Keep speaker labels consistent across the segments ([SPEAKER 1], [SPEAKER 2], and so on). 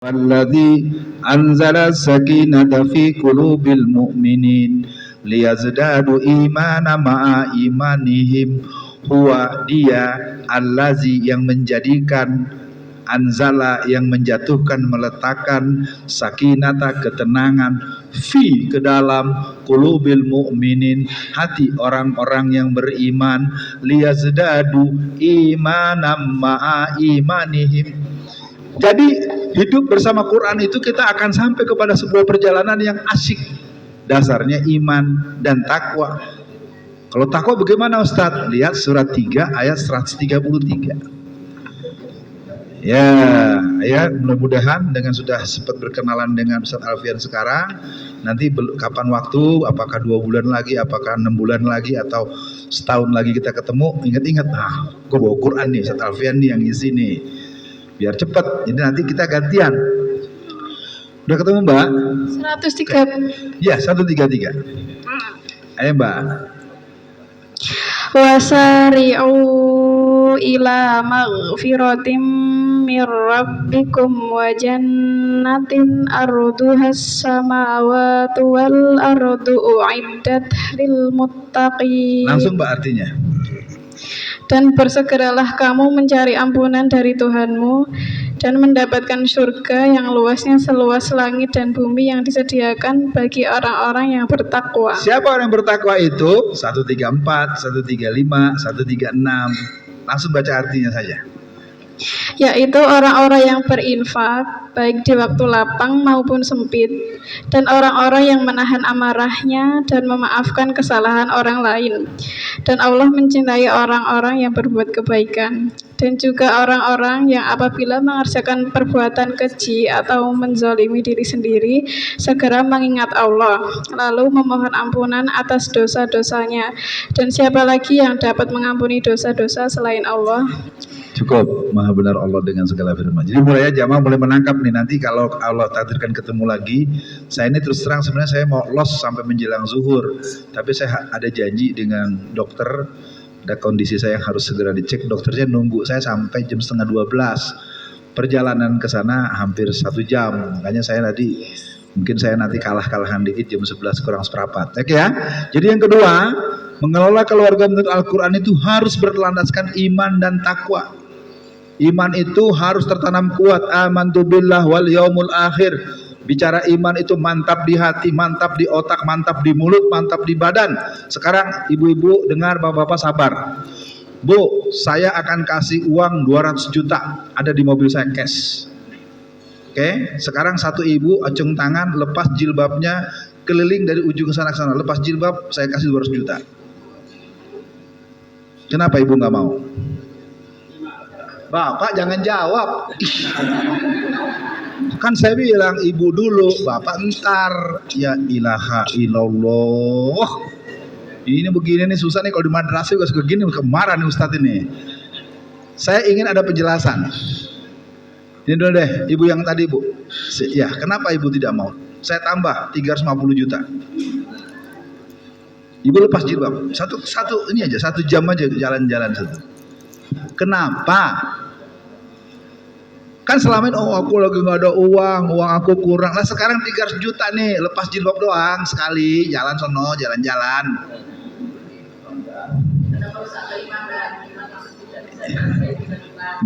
[SPEAKER 1] alladzi anzala sakinata fi qulubil mu'minin liyazdadu imana ma'a imanihim. Huwa dia allazi yang menjadikan, anzala yang menjatuhkan, meletakkan, sakinata ketenangan, fi ke dalam, qulubil mu'minin hati orang-orang yang beriman, liyazdadu imanam ma'a imanihim. Jadi hidup bersama Quran itu kita akan sampai kepada sebuah perjalanan yang asyik. Dasarnya iman dan takwa. Kalau takwa bagaimana Ustadz? Lihat surat 3 ayat 133. Ya, mudah-mudahan dengan sudah sempat berkenalan dengan Ustadz Alfian sekarang, nanti kapan waktu, apakah 2 bulan lagi, apakah 6 bulan lagi, atau setahun lagi kita ketemu, ingat-ingat, gue bawa Quran nih, Ustadz Alfian nih yang isi nih, biar cepat. Jadi nanti kita gantian. Udah ketemu Mbak?
[SPEAKER 2] 103.
[SPEAKER 1] Ya, 133. Ayo Mbak.
[SPEAKER 2] Wasari'u ila maghfiratim mir rabbikum wa jannatin arduhas samawati wal ardu uiddat lil muttaqin.
[SPEAKER 1] Langsung Mbak artinya.
[SPEAKER 2] Dan bersegeralah kamu mencari ampunan dari Tuhanmu dan mendapatkan surga yang luasnya seluas langit dan bumi yang disediakan bagi orang-orang yang bertakwa.
[SPEAKER 1] Siapa orang yang bertakwa itu? 134, 135, 136. Langsung baca artinya saja.
[SPEAKER 2] Yaitu orang-orang yang berinfak baik di waktu lapang maupun sempit, dan orang-orang yang menahan amarahnya dan memaafkan kesalahan orang lain. Dan Allah mencintai orang-orang yang berbuat kebaikan, dan juga orang-orang yang apabila mengerjakan perbuatan keji atau menzalimi diri sendiri segera mengingat Allah lalu memohon ampunan atas dosa-dosanya. Dan siapa lagi yang dapat mengampuni dosa-dosa selain Allah?
[SPEAKER 1] Cukup, maha benar Allah dengan segala firman. Jadi mulai aja jamaah mulai menangkap nih, nanti kalau Allah takdirkan ketemu lagi. Saya ini terus terang sebenarnya saya mau los sampai menjelang zuhur, tapi saya ada janji dengan dokter, ada kondisi saya yang harus segera dicek. Dokternya nunggu saya sampai jam 11:30. Perjalanan ke sana hampir 1 jam, makanya saya tadi mungkin saya nanti kalah-kalahan dikit jam 11 kurang seperempat. Oke ya. Jadi yang kedua, mengelola keluarga menurut Al-Quran itu harus berlandaskan iman dan takwa. Iman itu harus tertanam kuat. Amantu billah wal yaumul akhir. Bicara iman itu mantap di hati, mantap di otak, mantap di mulut, mantap di badan. Sekarang ibu-ibu dengar, bapak-bapak sabar. Bu, saya akan kasih uang 200 juta. Ada di mobil saya cash. Oke, sekarang satu ibu acung tangan, lepas jilbabnya, keliling dari ujung ke sana ke sana. Lepas jilbab, saya kasih 200 juta. Kenapa ibu nggak mau? Bapak jangan jawab. Kan saya bilang ibu dulu, bapak ntar. Ya ilaha illallah. Ini begini nih susah nih kalau di madrasah juga suka gini, kemarahan nih Ustadz ini. Saya ingin ada penjelasan. Ini dulu deh, ibu yang tadi bu. Ya, kenapa ibu tidak mau? Saya tambah 350 juta. Ibu lepas jilbab. Satu ini aja, 1 jam aja jalan-jalan satu. Kenapa? Kan selama ini aku lagi nggak ada uang aku kurang. Lah sekarang 300 juta nih, lepas jilbab doang sekali, jalan sono, jalan-jalan.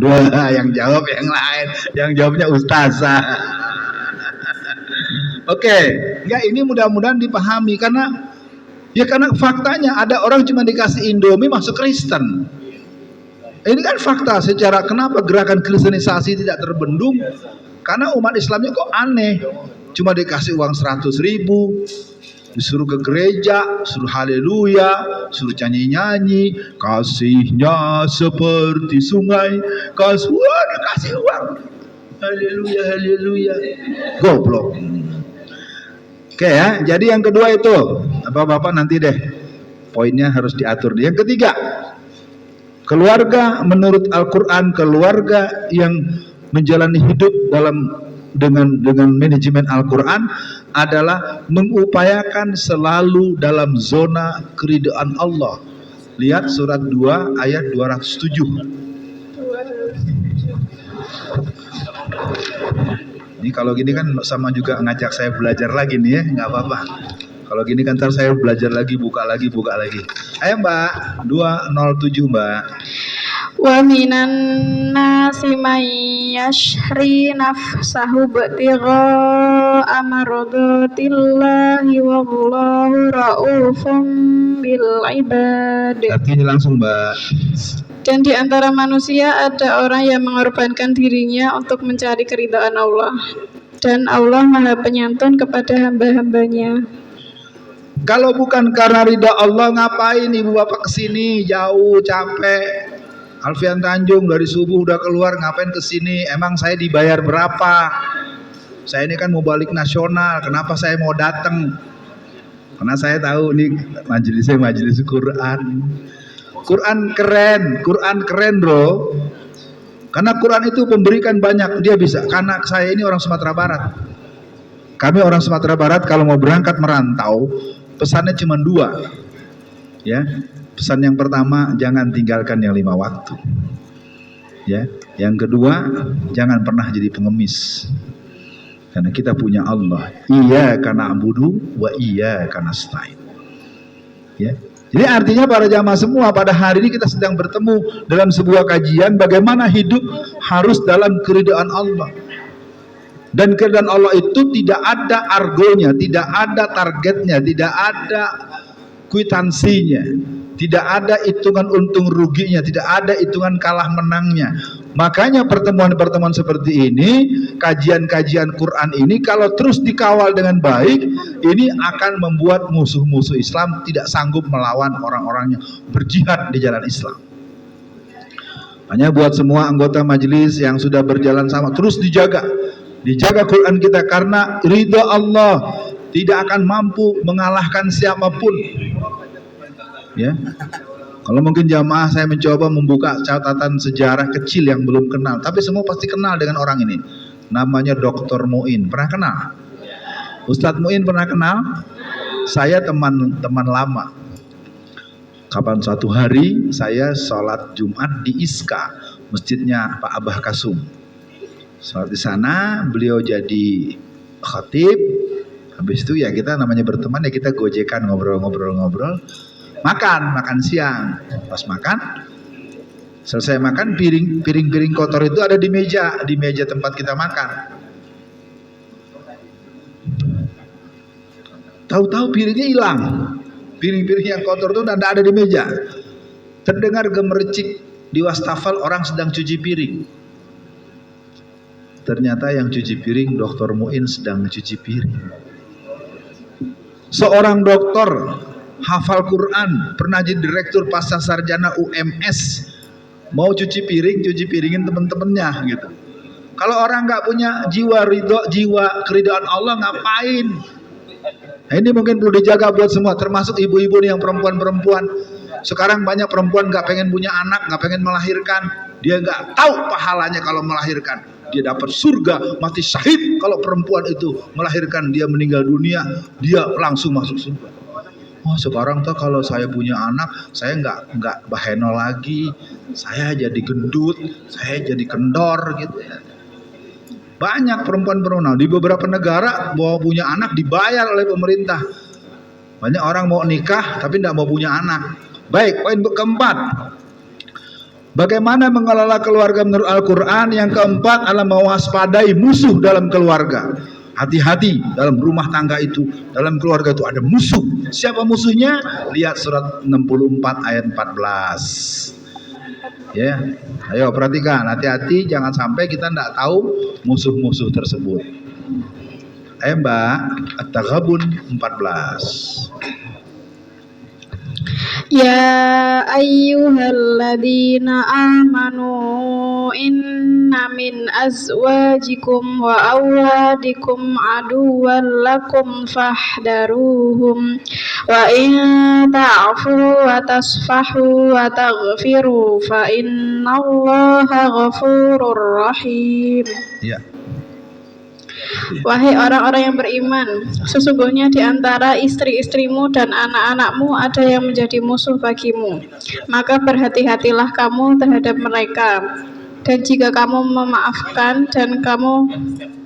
[SPEAKER 1] Dua yang jawab yang lain, yang jawabnya ustazah. Oke, ya ini mudah-mudahan dipahami karena faktanya ada orang cuma dikasih Indomie masuk Kristen. Ini kan fakta secara kenapa gerakan kristenisasi tidak terbendung, karena umat Islamnya kok aneh, cuma dikasih uang 100.000, disuruh ke gereja, suruh haleluya, suruh nyanyi-nyanyi, kasihnya seperti sungai, dikasih uang, haleluya haleluya, goblok. Oke ya, jadi yang kedua itu, bapak-bapak nanti deh, poinnya harus diatur. Yang ketiga, keluarga menurut Al-Quran, keluarga yang menjalani hidup dengan manajemen Al-Quran adalah mengupayakan selalu dalam zona keridhaan Allah. Lihat surat 2 ayat 207. Ini kalau gini kan sama juga ngajak saya belajar lagi nih ya, nggak apa-apa. Kalau gini kan ntar saya belajar lagi, buka lagi. Ayo Mbak, 207 Mbak.
[SPEAKER 2] Wa minan nasi may yashri nafsahu btigha amradatillahi wallahu raufum bil ibad.
[SPEAKER 1] Artinya langsung Mbak.
[SPEAKER 2] Dan di antara manusia ada orang yang mengorbankan dirinya untuk mencari keridhaan Allah. Dan Allah Maha Penyantun kepada hamba-hambanya.
[SPEAKER 1] Kalau bukan karena ridha Allah, ngapain ibu bapak kesini jauh, capek? Alfian Tanjung dari subuh udah keluar, ngapain kesini? Emang saya dibayar berapa? Saya ini kan mau balik nasional, kenapa saya mau datang? Karena saya tahu nih majelisnya majelis Quran. Quran keren bro. Karena Quran itu memberikan banyak, dia bisa. Karena saya ini orang Sumatera Barat. Kami orang Sumatera Barat kalau mau berangkat merantau, pesannya cuma 2. Ya. Pesan yang pertama, jangan tinggalkan yang 5 waktu. Ya. Yang kedua, jangan pernah jadi pengemis. Karena kita punya Allah. Iyyaka na'budu wa iyyaka nasta'in. Ya. Jadi artinya para jamaah semua pada hari ini kita sedang bertemu dalam sebuah kajian bagaimana hidup harus dalam keridhaan Allah. Dan keridhaan Allah itu tidak ada argonya, tidak ada targetnya, tidak ada kwitansinya, tidak ada hitungan untung ruginya, tidak ada hitungan kalah menangnya. Makanya pertemuan-pertemuan seperti ini, kajian-kajian Quran ini kalau terus dikawal dengan baik, ini akan membuat musuh-musuh Islam tidak sanggup melawan orang-orang yang berjihad di jalan Islam. Hanya buat semua anggota majelis yang sudah berjalan sama, terus dijaga Quran kita, karena ridha Allah tidak akan mampu mengalahkan siapapun. Ya. Kalau mungkin jamaah saya mencoba membuka catatan sejarah kecil yang belum kenal, tapi semua pasti kenal dengan orang ini. Namanya Dr. Muin. Pernah kenal? Ustadz Muin pernah kenal? Saya teman lama. Kapan suatu hari saya sholat Jumat di ISKA, masjidnya Pak Abah Kasum. Sholat di sana, beliau jadi khatib. Habis itu ya kita namanya berteman, ya kita gojekan, ngobrol. Makan siang. Pas makan, selesai makan, piring kotor itu ada di meja tempat kita makan. Tahu-tahu piringnya hilang. Piring-piring yang kotor itu tidak ada di meja. Terdengar gemericik di wastafel, orang sedang cuci piring. Ternyata yang cuci piring Dr. Muin sedang cuci piring. Seorang dokter hafal Quran, pernah jadi direktur pasca sarjana UMS, mau cuci piringin temen-temennya gitu. Kalau orang nggak punya jiwa keridhaan Allah, ngapain? Nah, ini mungkin perlu dijaga buat semua, termasuk ibu-ibu nih yang perempuan. Sekarang banyak perempuan nggak pengen punya anak, nggak pengen melahirkan, dia nggak tahu pahalanya kalau melahirkan. Dia dapat surga, mati syahid. Kalau perempuan itu melahirkan, dia meninggal dunia, dia langsung masuk surga. Oh, sekarang tuh kalau saya punya anak, saya nggak baheno lagi, saya jadi gendut, saya jadi kendor gitu ya. Banyak perempuan di beberapa negara mau punya anak dibayar oleh pemerintah. Banyak orang mau nikah tapi tidak mau punya anak. Baik, poin keempat, bagaimana mengelola keluarga menurut Al-Quran. Yang keempat adalah mewaspadai musuh dalam keluarga. Hati-hati dalam rumah tangga itu, dalam keluarga itu ada musuh. Siapa musuhnya? Lihat surat 64 ayat 14. Ya, ayo perhatikan, hati-hati jangan sampai kita tidak tahu musuh-musuh tersebut. Ayo Mbak, At-Taghabun 14.
[SPEAKER 2] Ya ayyuhalladzina amanu inna min azwajikum wa awladikum aduwwan lakum fahdaruhum wa in ta'fu wa tasfahu wa taghfiru fa innallaha ghafurur rahim.
[SPEAKER 1] Ya.
[SPEAKER 2] Wahai orang-orang yang beriman, sesungguhnya di antara istri-istrimu dan anak-anakmu ada yang menjadi musuh bagimu. Maka berhati-hatilah kamu terhadap mereka. Dan jika kamu memaafkan dan kamu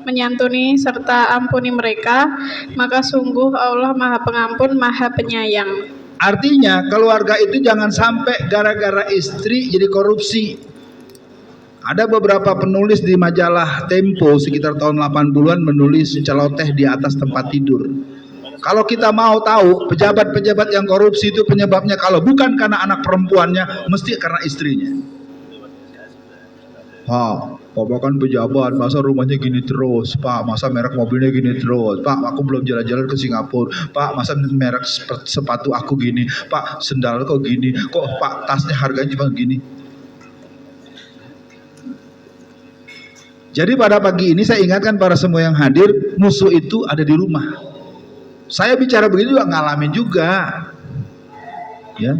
[SPEAKER 2] menyantuni serta ampuni mereka, maka sungguh Allah Maha Pengampun, Maha Penyayang.
[SPEAKER 1] Artinya keluarga itu jangan sampai gara-gara istri jadi korupsi. Ada beberapa penulis di majalah Tempo sekitar tahun 80-an menulis celoteh di atas tempat tidur. Kalau kita mau tahu pejabat-pejabat yang korupsi itu penyebabnya, kalau bukan karena anak perempuannya, mesti karena istrinya. Bapak kan pejabat, masa rumahnya gini terus, Pak, masa merek mobilnya gini terus, Pak, aku belum jalan-jalan ke Singapura, Pak, masa merek sepatu aku gini, Pak, sendal kok gini, kok Pak tasnya harganya cuma gini. Jadi pada pagi ini saya ingatkan para semua yang hadir, musuh itu ada di rumah. Saya bicara begini juga ngalamin juga, ya.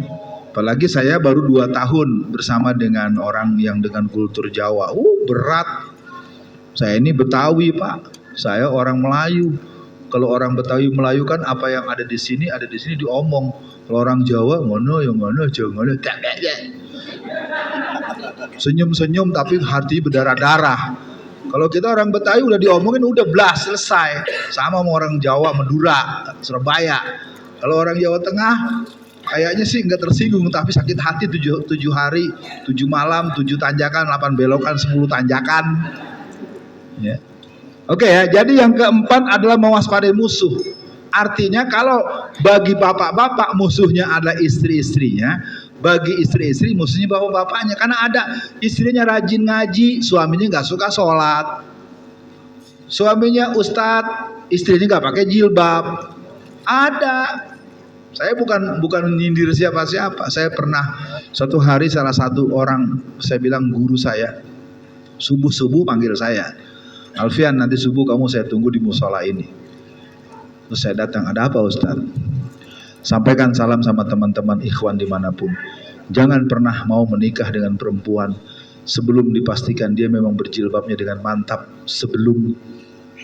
[SPEAKER 1] Apalagi saya baru 2 tahun bersama dengan orang yang dengan kultur Jawa. Berat. Saya ini Betawi, Pak. Saya orang Melayu. Kalau orang Betawi Melayu kan apa yang ada di sini diomong. Kalau orang Jawa ngono ya ngono, jangan senyum-senyum tapi hati berdarah-darah. Kalau kita orang Betawi udah diomongin udah blas selesai. Sama sama orang Jawa Madura, Surabaya. Kalau orang Jawa Tengah kayaknya sih nggak tersinggung, tapi sakit hati 7 hari, 7 malam, 7 tanjakan, 8 belokan, 10 tanjakan. Ya. Oke ya, jadi yang keempat adalah mewaspadai musuh. Artinya kalau bagi bapak-bapak musuhnya adalah istri-istrinya, bagi istri-istri musuhnya bapak-bapaknya. Karena ada istrinya rajin ngaji, suaminya nggak suka sholat. Suaminya ustadz, istrinya nggak pakai jilbab. Ada. Saya bukan nyindir siapa-siapa. Saya pernah suatu hari salah satu orang, saya bilang guru saya, subuh-subuh panggil saya, Alfian, nanti subuh kamu saya tunggu di musola ini. Terus saya datang, ada apa Ustaz? Sampaikan salam sama teman-teman ikhwan dimanapun. Jangan pernah mau menikah dengan perempuan sebelum dipastikan dia memang berjilbabnya dengan mantap sebelum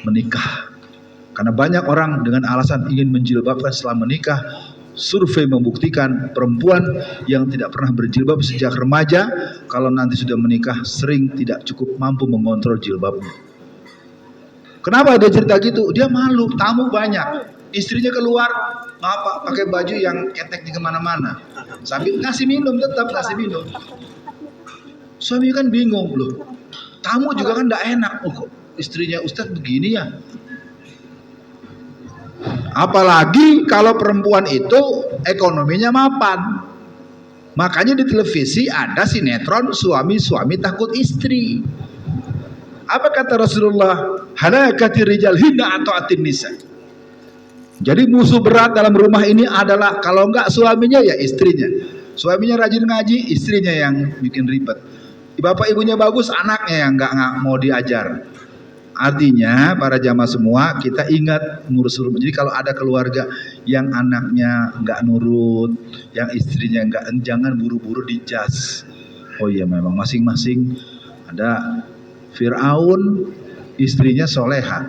[SPEAKER 1] menikah. Karena banyak orang dengan alasan ingin menjilbabkan setelah menikah. Survei membuktikan perempuan yang tidak pernah berjilbab sejak remaja, kalau nanti sudah menikah sering tidak cukup mampu mengontrol jilbabnya. Kenapa dia cerita gitu? Dia malu, tamu banyak, istrinya keluar, pakai baju yang keteknya kemana-mana, sambil ngasih minum, tetap ngasih minum. Suami kan bingung loh, tamu juga kan tidak enak, kok istrinya Ustadz begini ya. Apalagi kalau perempuan itu ekonominya mapan. Makanya di televisi ada sinetron suami-suami takut istri. Apa kata Rasulullah? Halakati rijal hina ata'atin nisa. Jadi musuh berat dalam rumah ini adalah kalau enggak suaminya ya istrinya. Suaminya rajin ngaji, istrinya yang bikin ribet. Bapak ibunya bagus, anaknya yang enggak mau diajar. Artinya para jamaah semua kita ingat ngurus rumah. Jadi kalau ada keluarga yang anaknya nggak nurut, yang istrinya nggak, jangan buru-buru dijas. Oh iya memang masing-masing ada. Fir'aun istrinya soleha,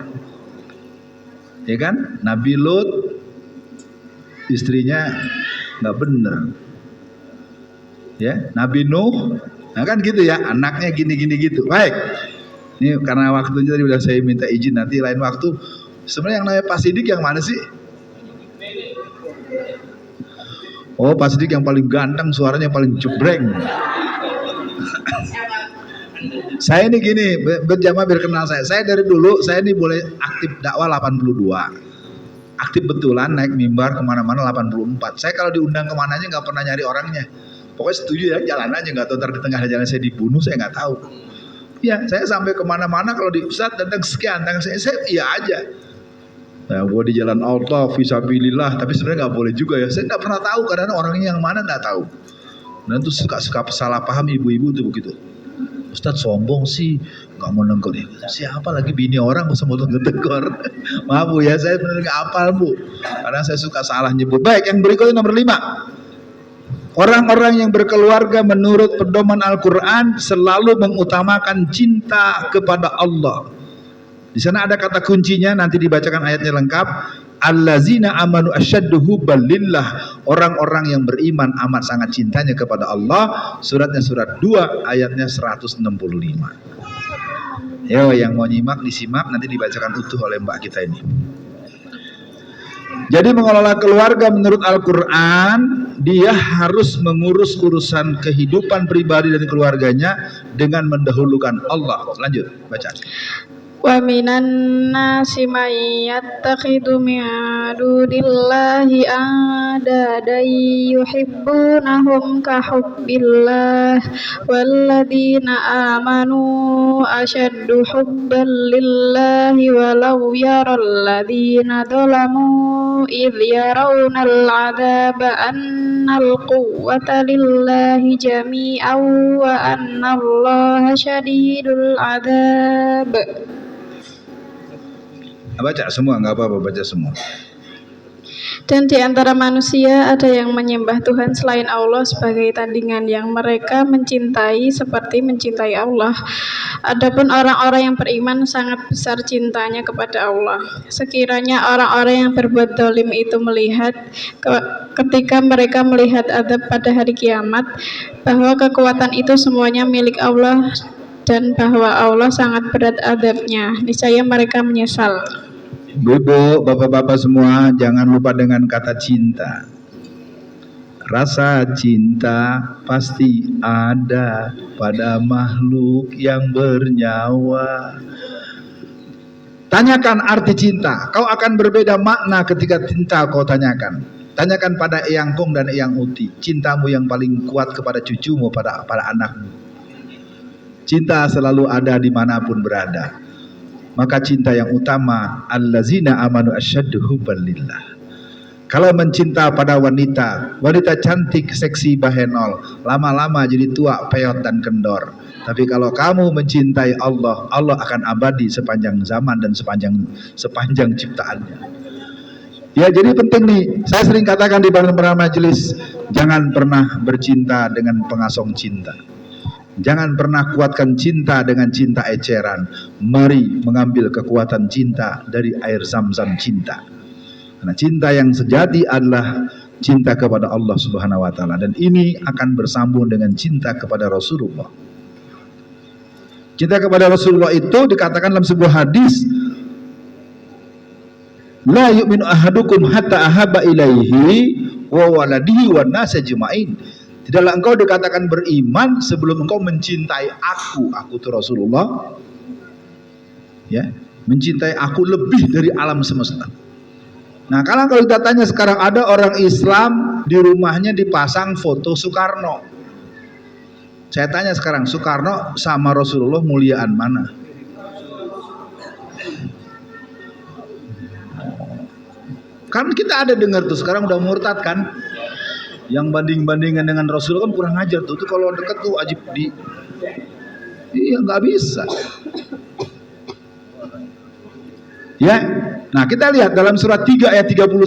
[SPEAKER 1] ya kan? Nabi Lut istrinya nggak bener, ya. Nabi Nuh, nah kan gitu ya, anaknya gini-gini gitu. Baik. Ini karena waktunya tadi udah saya minta izin, nanti lain waktu. Sebenarnya yang namanya Pak Sidik yang mana sih? Oh, Pak Sidik yang paling ganteng, suaranya paling jebreng. Saya ini gini, berjamaah biar kenal saya. Saya dari dulu, saya ini boleh aktif dakwah 82. Aktif betulan naik mimbar kemana-mana 84. Saya kalau diundang kemana aja nggak pernah nyari orangnya. Pokoknya setuju ya, jalan aja, nggak tahu ntar di tengah jalan saya dibunuh, saya nggak tahu. Ya, saya sampai kemana-mana kalau di Ustadz datang sekian, datang saya iya aja. Nah, gue di jalan Allah, fisabilillah, tapi sebenarnya nggak boleh juga ya. Saya nggak pernah tahu karena orangnya yang mana nggak tahu. Dan tuh suka salah paham ibu-ibu tuh begitu. Ustadz sombong sih, nggak mau nengkor. Siapa lagi bini orang masa mau ngetekor? Maaf Bu ya, saya benar nggak hafal Bu, karena saya suka salah nyebut. Baik, yang berikutnya nomor 5. Orang-orang yang berkeluarga menurut pedoman Al-Quran selalu mengutamakan cinta kepada Allah. Di sana ada kata kuncinya, nanti dibacakan ayatnya lengkap. Allazina amanu asyaddu hubban lillah Orang-orang yang beriman amat sangat cintanya kepada Allah. Suratnya surat 2 ayatnya 165. Yo, yang mau nyimak disimak, nanti dibacakan utuh oleh mbak kita ini. Jadi mengelola keluarga menurut Al-Quran, dia harus mengurus urusan kehidupan pribadi dan keluarganya dengan mendahulukan Allah. Lanjut, baca.
[SPEAKER 2] Wa minan nasi may yattakhidhu min dunillahi andadan yuhibbunahum ka hubbillah walladzina amanu ashaddu hubban lillahi walau yaral ladzina dhalamu idh yarawnal adzaba annal quwwata lillahi jami'an wa annallaha syadidul adzab.
[SPEAKER 1] Baca semua, nggak apa-apa, baca semua.
[SPEAKER 2] Dan di antara manusia ada yang menyembah Tuhan selain Allah sebagai tandingan yang mereka mencintai seperti mencintai Allah. Adapun orang-orang yang beriman sangat besar cintanya kepada Allah. Sekiranya orang-orang yang berbuat zalim itu melihat ketika mereka melihat azab pada hari kiamat, bahwa kekuatan itu semuanya milik Allah dan bahwa Allah sangat berat azabnya, niscaya mereka menyesal.
[SPEAKER 1] Bu, bapak-bapak semua, jangan lupa dengan kata cinta. Rasa cinta pasti ada pada makhluk yang bernyawa. Tanyakan arti cinta, kau akan berbeda makna ketika cinta kau tanyakan. Tanyakan pada Eyang Kong dan Eyang Uti, cintamu yang paling kuat kepada cucumu, pada anakmu. Cinta selalu ada dimanapun berada. Maka cinta yang utama, allazina amanu asyaddu hubban lillah. Kalau mencinta pada wanita cantik, seksi, bahenol, lama-lama jadi tua, peot dan kendor. Tapi kalau kamu mencintai Allah, Allah akan abadi sepanjang zaman dan sepanjang ciptaannya. Ya, jadi penting nih, saya sering katakan di beberapa majelis, jangan pernah bercinta dengan pengasong cinta. Jangan pernah kuatkan cinta dengan cinta eceran. Mari mengambil kekuatan cinta dari air zam-zam cinta. Karena cinta yang sejati adalah cinta kepada Allah Subhanahu wa taala, dan ini akan bersambung dengan cinta kepada Rasulullah. Cinta kepada Rasulullah itu dikatakan dalam sebuah hadis, la yu'minu ahadukum hatta ahabba ilaihi wa waladihi wan nas ajma'in. Tidaklah engkau dikatakan beriman sebelum engkau mencintai aku itu Rasulullah. Ya, mencintai aku lebih dari alam semesta. Nah, kalau kita tanya sekarang, ada orang Islam di rumahnya dipasang foto Soekarno. Saya tanya sekarang, Soekarno sama Rasulullah muliaan mana? Kan kita ada dengar tuh sekarang udah murtad kan? Yang banding-bandingan dengan Rasul kan kurang ajar tuh. Itu kalau dekat tuh wajib iya, nggak bisa. Ya, nah kita lihat dalam surat 3 ayat 31.